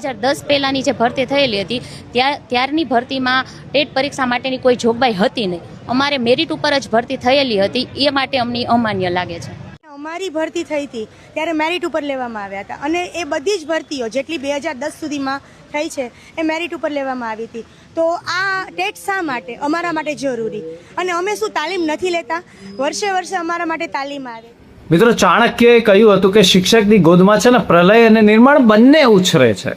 2010 પહેલાંની જે ભરતી થયેલી હતી ત્યારની ભરતીમાં ટેટ પરીક્ષા માટેની કોઈ જોગવાઈ હતી નહીં. અમારે મેરિટ ઉપર જ ભરતી થયેલી હતી, એ માટે અમને અમાન્ય લાગે છે. અમારી ભરતી થઈ હતી ત્યારે મેરિટ ઉપર લેવામાં આવ્યા હતા અને એ બધી જ ભરતીઓ જેટલી 2010 સુધીમાં થઈ છે એ મેરિટ ઉપર લેવામાં આવી હતી. તો આ ટેટ શા માટે અમારા માટે જરૂરી? અને અમે શું તાલીમ નથી લેતા? વર્ષે વર્ષે અમારા માટે તાલીમ આવે. મિત્રો, ચાણક્યએ કહ્યું હતું કે શિક્ષકની ગોદમાં છે ને પ્રલય અને નિર્માણ બંને ઉછરે છે.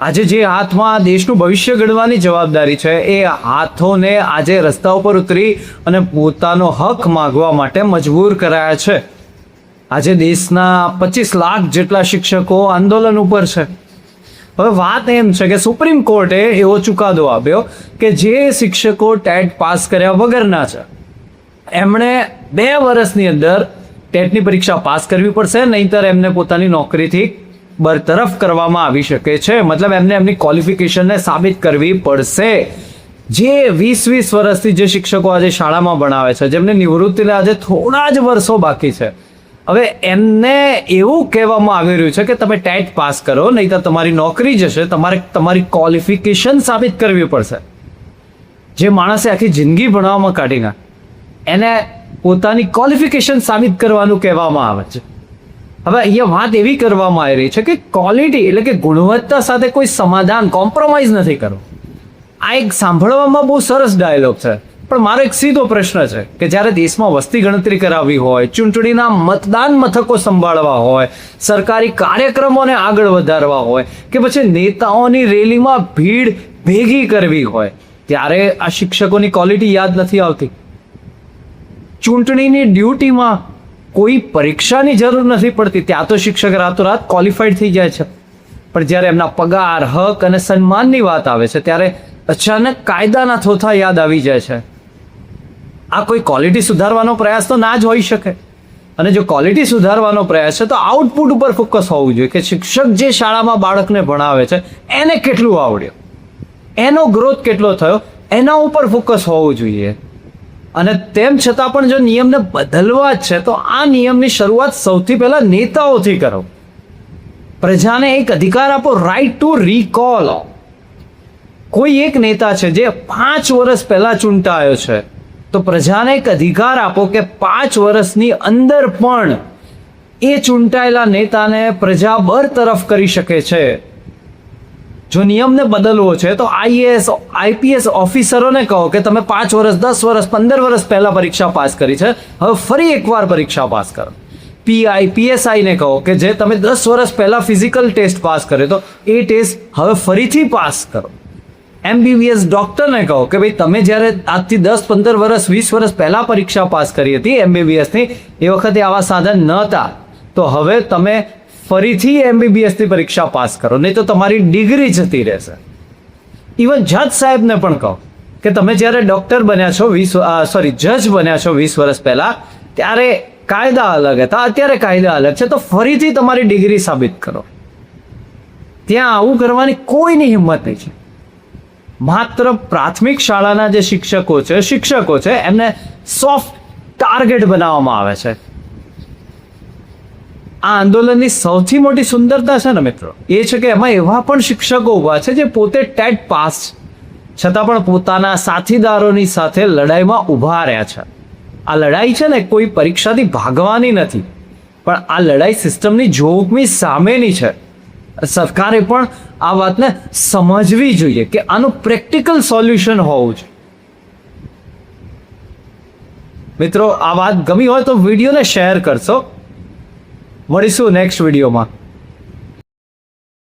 આજે જે હાથમાં દેશનું ભવિષ્ય ઘડવાની જવાબદારી છે એ હાથોને આજે રસ્તા ઉપર ઉતરી અને પોતાનો હક માગવા માટે મજબૂર કરાયા છે. આજે દેશના 25 લાખ જેટલા શિક્ષકો આંદોલન ઉપર છે. હવે વાત એમ છે કે સુપ્રીમ કોર્ટે એવો ચુકાદો આપ્યો કે જે શિક્ષકો ટેટ પાસ કર્યા વગરના છે એમણે 2 વર્ષની અંદર ટેટની પરીક્ષા પાસ કરવી પડશે, નહીંતર એમને પોતાની નોકરીથી બરતરફ કરવામાં આવી શકે છે. મતલબ એમને એમની ક્વોલિફિકેશનને સાબિત કરવી પડશે. જે 20 વર્ષથી જે શિક્ષકો આજે શાળામાં ભણાવે છે, જેમને નિવૃત્તિને આજે થોડા જ વર્ષો બાકી છે, હવે એમને એવું કહેવામાં આવી રહ્યું છે કે તમે ટેટ પાસ કરો, નહીં તો તમારી નોકરી જશે, તમારે તમારી ક્વોલિફિકેશન સાબિત કરવી પડશે. જે માણસે આખી જિંદગી ભણાવવામાં કાઢી ના એને પોતાની ક્વોલિફિકેશન સાબિત કરવાનું કહેવામાં આવે છે. હવે અહીંયા વાત એવી કરવામાં આવી રહી છે કે ક્વોલિટી એટલે કે ગુણવત્તા સાથે કોઈ સમાધાન, કોમ્પ્રોમાઇઝ નથી કરવો. આ એક સાંભળવામાં બહુ સરસ ડાયલોગ છે, પણ મારો એક સીધો પ્રશ્ન છે કે જ્યારે દેશમાં વસ્તી ગણતરી કરાવવી હોય, ચૂંટણીના મતદાન મથકો સંભાળવા હોય, સરકારી કાર્યક્રમોને આગળ વધારવા હોય કે પછી નેતાઓની રેલીમાં ભીડ ભેગી કરવી હોય, ત્યારે આ શિક્ષકોની ક્વોલિટી યાદ નથી આવતી. ચૂંટણીની ડ્યુટીમાં કોઈ પરીક્ષાની જરૂર નથી પડતી, ત્યાં તો શિક્ષક રાતોરાત ક્વોલિફાઈડ થઈ જાય છે. પણ જ્યારે એમના પગાર, હક અને સન્માનની વાત આવે છે ત્યારે અચાનક કાયદાના થોથા યાદ આવી જાય છે. આ કોઈ ક્વોલિટી સુધારવાનો પ્રયાસ તો ના જ હોઈ શકે. અને જો ક્વોલિટી સુધારવાનો પ્રયાસ છે તો આઉટપુટ ઉપર ફોકસ હોવું જોઈએ કે શિક્ષક જે શાળામાં બાળકને ભણાવે છે એને કેટલું આવડ્યું, એનો ગ્રોથ કેટલો થયો, એના ઉપર ફોકસ હોવું જોઈએ. અને તેમ છતાં પણ જો નિયમને બદલવા જ છે તો આ નિયમની શરૂઆત સૌથી પહેલા નેતાઓથી કરો. પ્રજાને એક અધિકાર આપો, રાઇટ ટુ રીકોલ. કોઈ એક નેતા છે જે 5 વર્ષ પહેલા ચૂંટાયો છે, તો પ્રજાને એક અધિકાર આપો કે 5 વર્ષની અંદર પણ એ ચૂંટાયેલા નેતાને પ્રજા બરતરફ કરી શકે છે. જો નિયમને બદલવો છે તો આઈએએસ આઈપીએસ ઓફિસરોને કહો કે તમે 5 વર્ષ, 10 વર્ષ, 15 વર્ષ પહેલા પરીક્ષા પાસ કરી છે, હવે ફરી એકવાર પરીક્ષા પાસ કરો. પીઆઈ પીએસઆઈને કહો કે જે તમે 10 વર્ષ પહેલા ફિઝિકલ ટેસ્ટ પાસ કર્યો તો એ ટેસ્ટ હવે ફરીથી પાસ કરો. એમબીબીએસ ડોક્ટરને કહો કે ભાઈ તમે જ્યારે આજથી 10, 15 વર્ષ, 20 વર્ષ પહેલા પરીક્ષા પાસ કરી હતી એમબીબીએસની, એ વખતે આવા સાધન નહોતા, તો હવે તમે ફરીથી એમબીબીએસની પરીક્ષા પાસ કરો, નહીં તો તમારી ડિગ્રી જતી રહેશે. ઇવન જજ સાહેબને પણ કહો કે તમે જ્યારે ડૉક્ટર બન્યા છો જજ બન્યા છો 20 વર્ષ પહેલાં, ત્યારે કાયદા અલગ હતા, અત્યારે કાયદા અલગ છે, તો ફરીથી તમારી ડિગ્રી સાબિત કરો. ત્યાં આવું કરવાની કોઈની હિંમત નહીં છે. માત્ર પ્રાથમિક શાળાના જે શિક્ષકો છે એમને સોફ્ટ ટાર્ગેટ બનાવવામાં આવે છે. આ આંદોલનની સૌથી મોટી સુંદરતા છે ને મિત્રો, એ છે કે એમાં એવા પણ શિક્ષકો ઊભા છે જે પોતે ટેટ પાસ છતાં પણ પોતાના સાથીદારોની સાથે લડાઈમાં ઊભા રહ્યા છે. આ લડાઈ છે ને કોઈ પરીક્ષાથી ભાગવાની નથી, પણ આ લડાઈ સિસ્ટમની જોખમી સામેની છે. સરકારે પણ આ વાતને સમજવી જોઈએ કે આનું પ્રેક્ટિકલ સોલ્યુશન હોવું જોઈએ. મિત્રો, આ વાત ગમી હોય તો વિડીયોને શેર કરશો. મળીશું નેક્સ્ટ વિડીયોમાં.